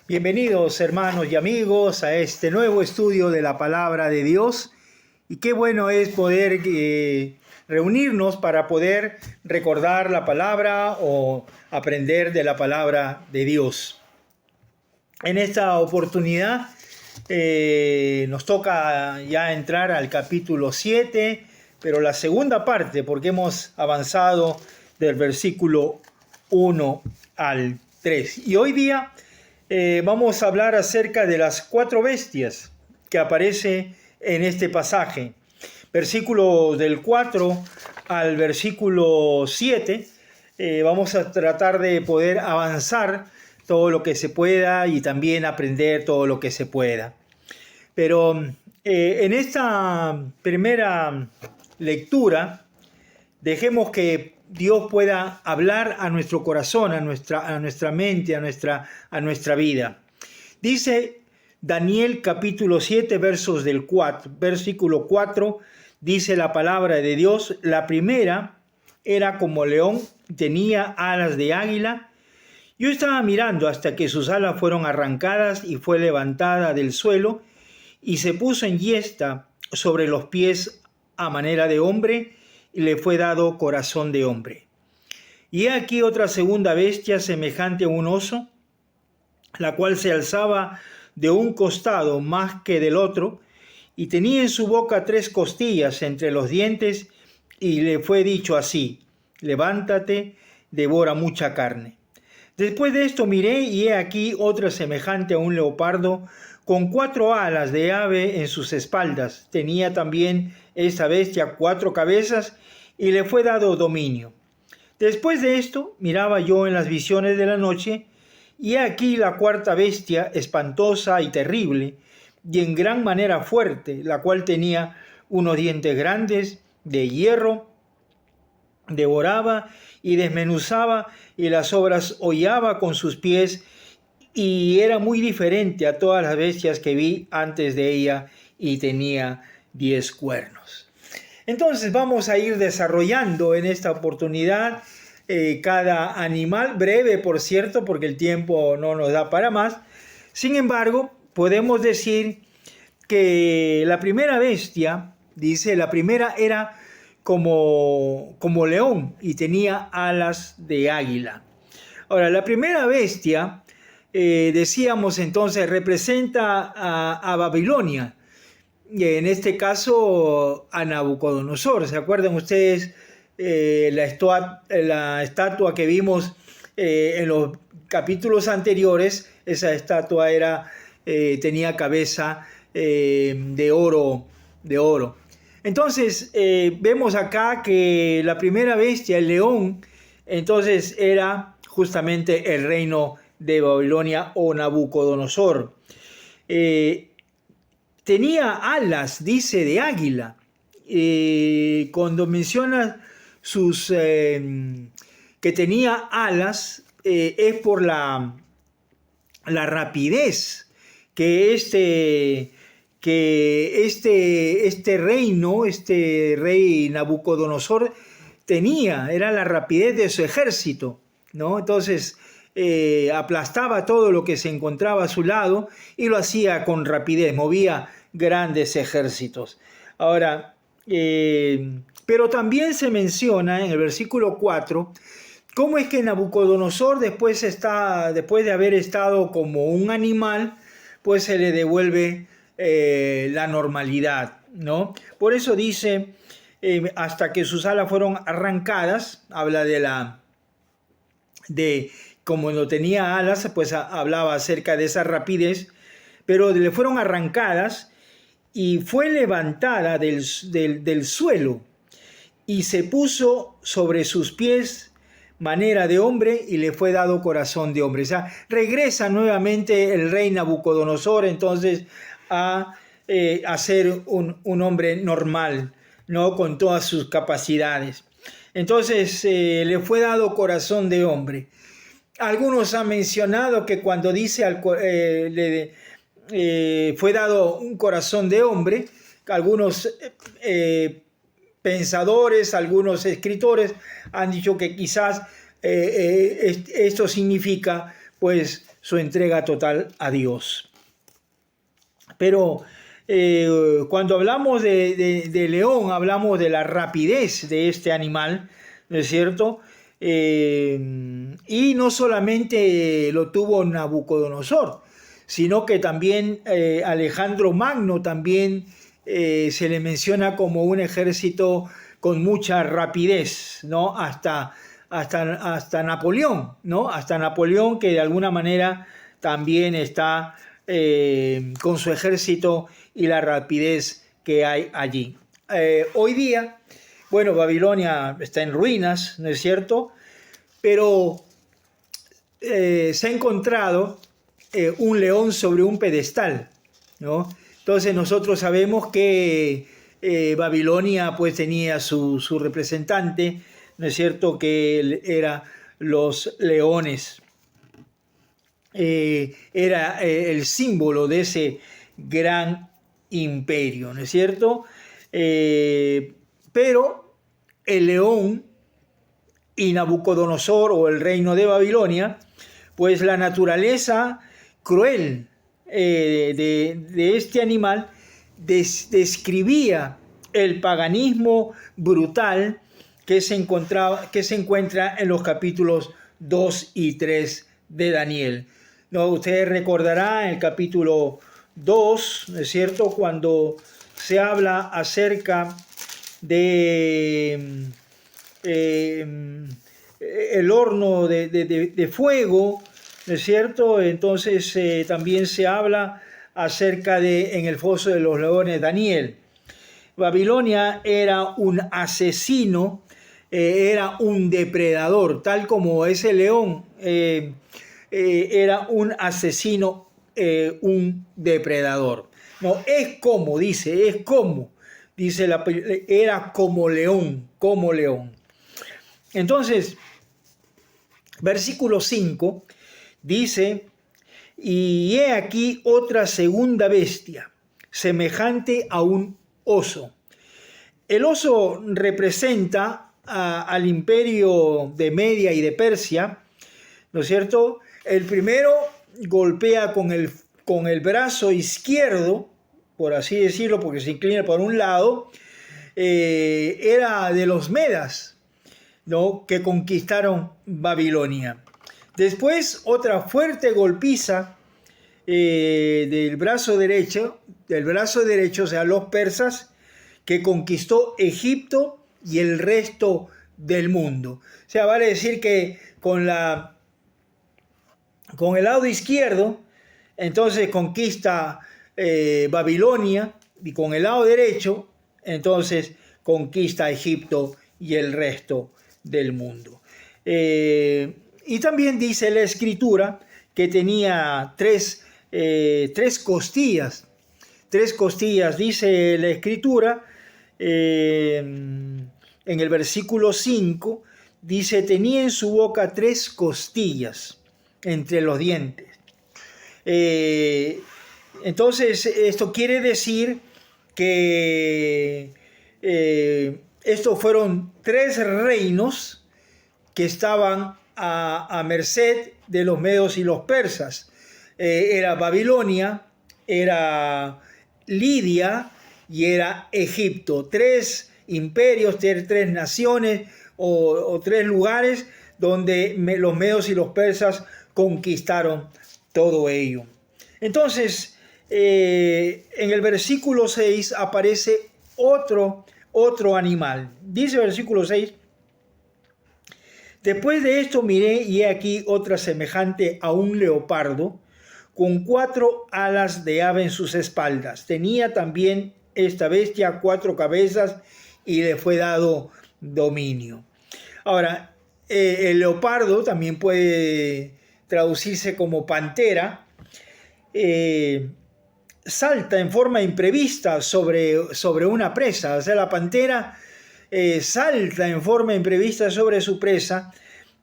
Bienvenidos hermanos y amigos a este nuevo estudio de la palabra de Dios, y qué bueno es poder reunirnos para poder recordar la palabra o aprender de la palabra de Dios. En esta oportunidad nos toca ya entrar al capítulo 7, pero la segunda parte, porque hemos avanzado del versículo 1 al 3. Y hoy día vamos a hablar acerca de las 4 bestias que aparece en este pasaje. Versículos del 4 al versículo 7. Vamos a tratar de poder avanzar todo lo que se pueda y también aprender todo lo que se pueda. Pero en esta primera lectura, dejemos que Dios pueda hablar a nuestro corazón, a nuestra mente, a nuestra vida. Dice Daniel capítulo 7, versículo 4, dice la palabra de Dios: la primera era como león, tenía alas de águila. Yo estaba mirando hasta que sus alas fueron arrancadas y fue levantada del suelo y se puso en yesta sobre los pies a manera de hombre, y le fue dado corazón de hombre. Y he aquí otra segunda bestia semejante a un oso, la cual se alzaba de un costado más que del otro, y tenía en su boca 3 costillas entre los dientes, y le fue dicho así: levántate, devora mucha carne. Después de esto miré, y he aquí otra semejante a un leopardo, con 4 alas de ave en sus espaldas. Tenía también esta bestia 4 cabezas, y le fue dado dominio. Después de esto miraba yo en las visiones de la noche, y he aquí la 4ª bestia, espantosa y terrible, y en gran manera fuerte, la cual tenía unos dientes grandes de hierro, devoraba y desmenuzaba, y las obras hollaba con sus pies, y era muy diferente a todas las bestias que vi antes de ella, y tenía 10 cuernos. Entonces vamos a ir desarrollando en esta oportunidad cada animal, breve por cierto, porque el tiempo no nos da para más. Sin embargo, podemos decir que la primera bestia, dice, la primera era como león y tenía alas de águila. Ahora, la primera bestia, decíamos entonces, representa a Babilonia. En este caso a Nabucodonosor. ¿Se acuerdan ustedes la estatua que vimos en los capítulos anteriores? Esa estatua tenía cabeza de oro. Entonces vemos acá que la primera bestia, el león, entonces era justamente el reino de Babilonia o Nabucodonosor. Tenía alas, dice, de águila. Cuando menciona que tenía alas, es por la rapidez que este rey Nabucodonosor tenía. Era la rapidez de su ejército, ¿no? Entonces aplastaba todo lo que se encontraba a su lado y lo hacía con rapidez, movía grandes ejércitos. Ahora, pero también se menciona en el versículo 4 cómo es que Nabucodonosor después de haber estado como un animal, pues se le devuelve la normalidad, ¿no? Por eso dice, hasta que sus alas fueron arrancadas, habla de como no tenía alas, pues hablaba acerca de esa rapidez, pero le fueron arrancadas y fue levantada del suelo y se puso sobre sus pies manera de hombre y le fue dado corazón de hombre. O sea, regresa nuevamente el rey Nabucodonosor entonces a ser un hombre normal, ¿no? Con todas sus capacidades. Entonces le fue dado corazón de hombre. Algunos han mencionado que cuando dice fue dado un corazón de hombre, algunos pensadores, algunos escritores han dicho que quizás esto significa pues su entrega total a Dios. Pero cuando hablamos de león, hablamos de la rapidez de este animal, ¿no es cierto? Y no solamente lo tuvo Nabucodonosor, sino que también Alejandro Magno también se le menciona como un ejército con mucha rapidez, ¿no? Hasta Napoleón, ¿no? Hasta Napoleón, que de alguna manera también está con su ejército y la rapidez que hay allí. Hoy día, bueno, Babilonia está en ruinas, ¿no es cierto? Pero se ha encontrado un león sobre un pedestal, ¿no? Entonces nosotros sabemos que Babilonia pues tenía su representante, ¿no es cierto?, que era los leones. Era el símbolo de ese gran imperio, ¿no es cierto? Pero el león y Nabucodonosor, o el reino de Babilonia, pues la naturaleza cruel de este animal describía el paganismo brutal que se encuentra en los capítulos 2 y 3 de Daniel. ¿No? Usted recordará en el capítulo 2, ¿no es cierto?, cuando se habla acerca de el horno de fuego, ¿no es cierto? Entonces también se habla acerca de en el foso de los leones Daniel. Babilonia era un asesino, era un depredador, tal como ese león era un asesino, un depredador. No, dice, era como león, como león. Entonces, versículo 5 dice: y he aquí otra segunda bestia, semejante a un oso. El oso representa al imperio de Media y de Persia, ¿no es cierto? El primero golpea con el brazo izquierdo, por así decirlo, porque se inclina por un lado. Era de los medas, ¿no?, que conquistaron Babilonia. Después, otra fuerte golpiza del brazo derecho, o sea, los persas, que conquistó Egipto y el resto del mundo. O sea, vale decir que con el lado izquierdo, entonces conquista Babilonia, y con el lado derecho, entonces conquista Egipto y el resto del mundo. Y también dice la Escritura que tenía tres costillas. Tres costillas, dice la Escritura, en el versículo 5, dice: tenía en su boca 3 costillas entre los dientes. Entonces, esto quiere decir que estos fueron 3 reinos que estaban a merced de los medos y los persas. Era Babilonia, era Lidia y era Egipto. 3 imperios, 3 naciones o 3 lugares donde los medos y los persas conquistaron todo ello. Entonces, en el versículo 6 aparece otro animal. Dice el versículo 6: después de esto miré, y he aquí otra semejante a un leopardo, con 4 alas de ave en sus espaldas. Tenía también esta bestia 4 cabezas, y le fue dado dominio. Ahora, el leopardo también puede traducirse como pantera. Salta en forma imprevista sobre una presa. O sea, la pantera salta en forma imprevista sobre su presa,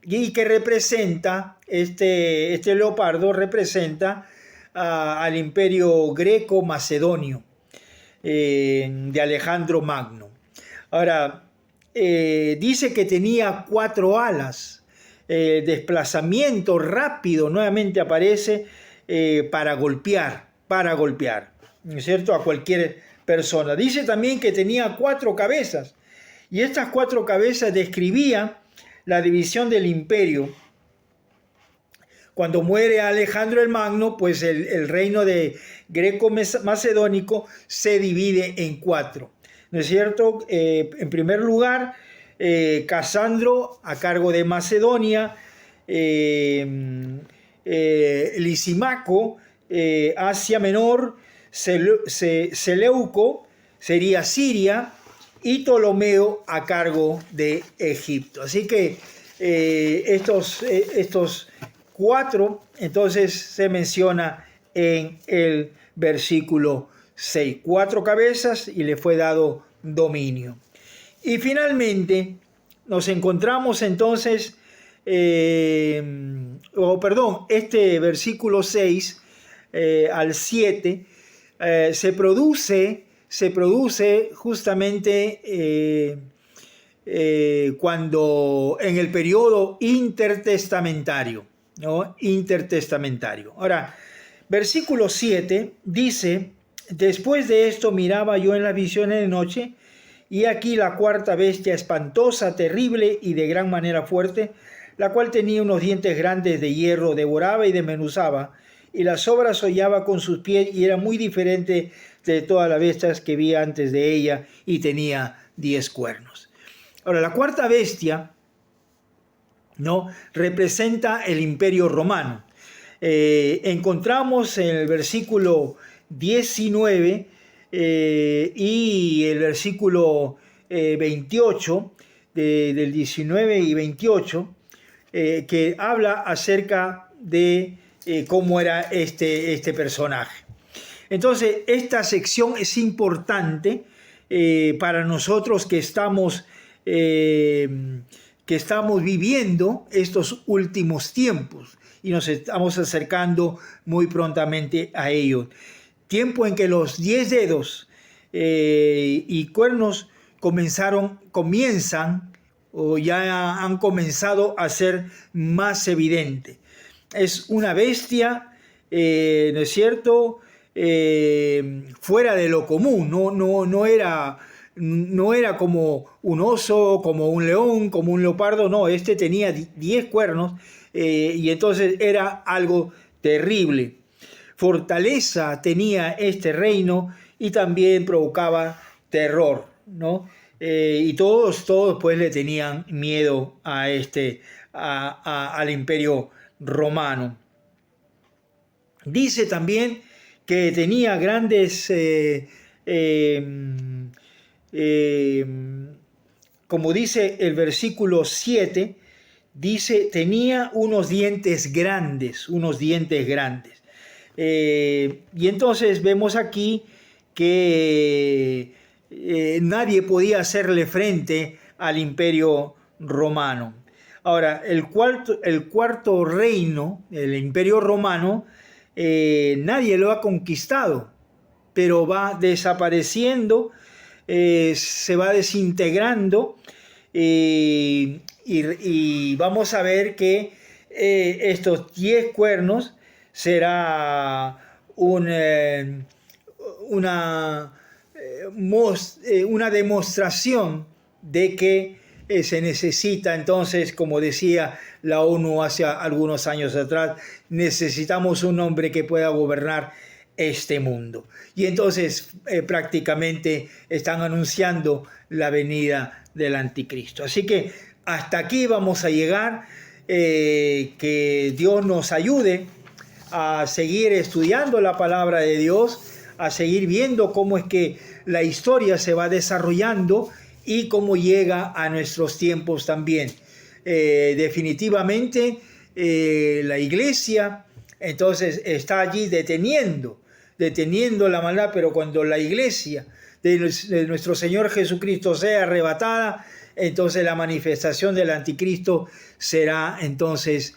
y que representa, este leopardo representa al imperio greco-macedonio de Alejandro Magno. Ahora, dice que tenía 4 alas. desplazamiento rápido, nuevamente aparece para golpear, ¿no es cierto?, a cualquier persona. Dice también que tenía 4 cabezas, y estas 4 cabezas describían la división del imperio. Cuando muere Alejandro el Magno, pues el reino de greco-macedónico se divide en 4. ¿No es cierto? En primer lugar, Casandro a cargo de Macedonia, Lisímaco, Asia Menor, Seleuco sería Siria, y Ptolomeo a cargo de Egipto. Así que estos 4 entonces se menciona en el versículo 6. 4 cabezas y le fue dado dominio. Y finalmente nos encontramos entonces, este versículo 6 al 7 se produce justamente cuando en el periodo intertestamentario, ¿no? Intertestamentario. Ahora, versículo 7 dice: después de esto miraba yo en las visiones de noche, y aquí la 4ª bestia espantosa, terrible y de gran manera fuerte, la cual tenía unos dientes grandes de hierro, devoraba y desmenuzaba, y las sobras hollaba con sus pies, y era muy diferente de todas las bestias que vi antes de ella, y tenía 10 cuernos. Ahora, la 4ª bestia, ¿no?, representa el imperio romano. Encontramos en el versículo 19 y el versículo 28, del 19 y 28, que habla acerca de cómo era este personaje. Entonces, esta sección es importante para nosotros que estamos viviendo estos últimos tiempos y nos estamos acercando muy prontamente a ellos. Tiempo en que los 10 dedos y cuernos comienzan o ya han comenzado a ser más evidentes. Es una bestia, ¿no es cierto?, fuera de lo común, no era como un oso, como un león, como un leopardo, no, este tenía 10 cuernos y entonces era algo terrible. Fortaleza tenía este reino y también provocaba terror, ¿no? Y todos pues le tenían miedo a al imperio romano. Dice también que tenía grandes, como dice el versículo 7, dice, tenía unos dientes grandes. Y entonces vemos aquí que nadie podía hacerle frente al imperio romano. Ahora, el cuarto reino, el imperio romano, nadie lo ha conquistado, pero va desapareciendo, se va desintegrando, y vamos a ver que estos 10 cuernos será una demostración de que se necesita entonces, como decía la ONU hace algunos años atrás, necesitamos un hombre que pueda gobernar este mundo. Y entonces prácticamente están anunciando la venida del anticristo. Así que hasta aquí vamos a llegar. Que Dios nos ayude a seguir estudiando la palabra de Dios, a seguir viendo cómo es que la historia se va desarrollando y cómo llega a nuestros tiempos también. Definitivamente la iglesia entonces está allí deteniendo la maldad, pero cuando la iglesia de nuestro Señor Jesucristo sea arrebatada, entonces la manifestación del anticristo será entonces,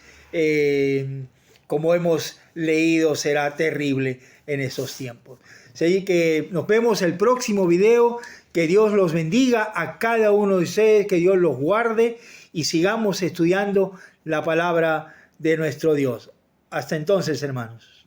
como hemos leído, será terrible en esos tiempos. Así que nos vemos el próximo video. Que Dios los bendiga a cada uno de ustedes, que Dios los guarde y sigamos estudiando la palabra de nuestro Dios. Hasta entonces, hermanos.